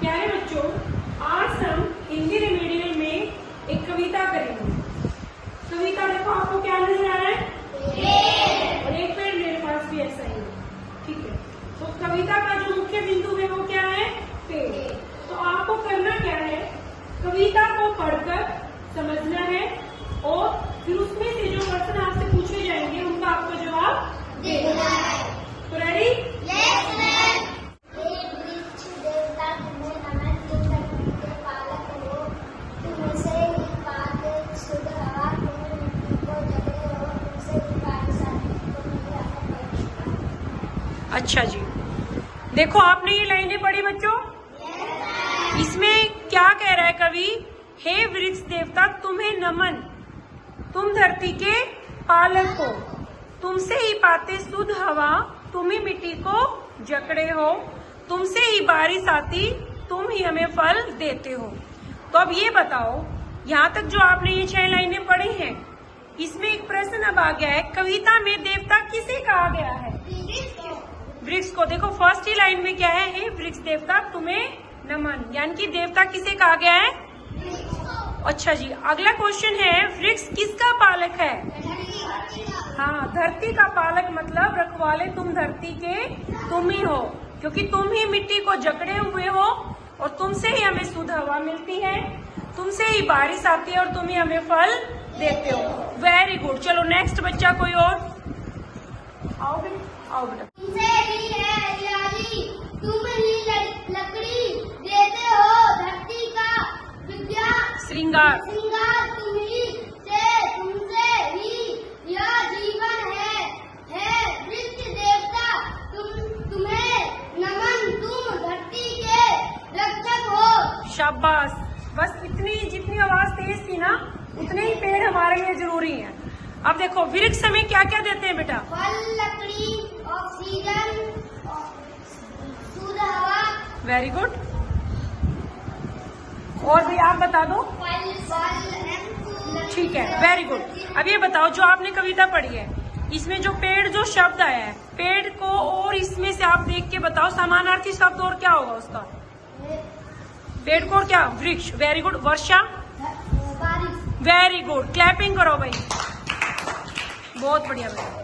प्यारे बच्चों, आज हम हिंदी रेमेडियल में एक कविता करेंगे। कविता देखो, आपको क्या नजर आ रहा है? पेड़। और एक पेड़ मेरे पास भी ऐसा ही है, ठीक है। तो कविता का जो मुख्य बिंदु है वो क्या है? पेड़। तो आपको करना क्या है? कविता को पढ़कर समझना है और फिर उसमें से जो प्रश्न आपसे पूछे जाएंगे उनका आपको जवाब देना है। तो रेडी? Yes ma'am. हे वृक्ष देवता तुम्हें नमन, तुम धरती के पालक हो, तुमसे ही पाते शुद्ध हवा, तुम मिट्टी को जगह हो, तुमसे ही बारिश आती, तुम ही हमें। अच्छा जी, देखो आपने ये लाइनें पढ़ी बच्चों। इसमें क्या कह रहा है कवि? हे वृक्ष देवता तुम्हें नमन, तुम धरती के पालक हो, तुमसे ही पाते शुद्ध हवा, तुम ही मिट्टी को जकड़े हो, तुमसे ही बारिश आती, तुम ही हमें फल देते हो। तो अब ये बताओ, यहाँ तक जो आपने ये 6 लाइनें पढ़ी हैं, इसमें एक प्रश्न अब आ गया है, कविता में देवता किसे कहा गया है? वृक्ष को। देखो फर्स्ट ही लाइन में क्या है? हे वृक्ष देवता तुम्हें नमन, यानी कि देवता किसे कहा गया है? अच्छा जी, अगला क्वेश्चन है, वृक्ष किसका पालक है? हाँ, धरती का पालक, मतलब रखवाले तुम धरती के तुम ही हो, क्योंकि तुम ही मिट्टी को जकड़े हुए हो और तुमसे ही हमें शुद्ध हवा मिलती है, तुमसे ही बारिश आती है और तुम ही हमें फल देते हो। Very good. चलो नेक्स्ट बच्चा कोई और। आओ बेटा, आओ बेटा। तुमसे ही है हरियाली, तुम ही लकड़ी देते हो, धरती का विद्या श्रृंगार तुम ही से, तुमसे ही यह जीवन है वृक्ष देवता तुम्हें नमन, तुम धरती के रक्षक हो। शाबाश। बस इतनी, जितनी आवाज तेज थी ना उतने ही पेड़ हमारे लिए जरूरी है। अब देखो वृक्ष हमें क्या क्या देते हैं बेटा? फल, लकड़ी, ऑक्सीजन, शुद्ध हवा। Very good. और भी आप बता दो। ठीक है, वेरी गुड। अब ये बताओ, जो आपने कविता पढ़ी है इसमें जो पेड़ जो शब्द आया है, पेड़ को और इसमें से आप देख के बताओ समानार्थी शब्द और क्या होगा उसका? पेड़ को और क्या? वृक्ष। Very good. वर्षा। बारिश। Very good. क्लैपिंग करो भाई, बहुत बढ़िया बेटा।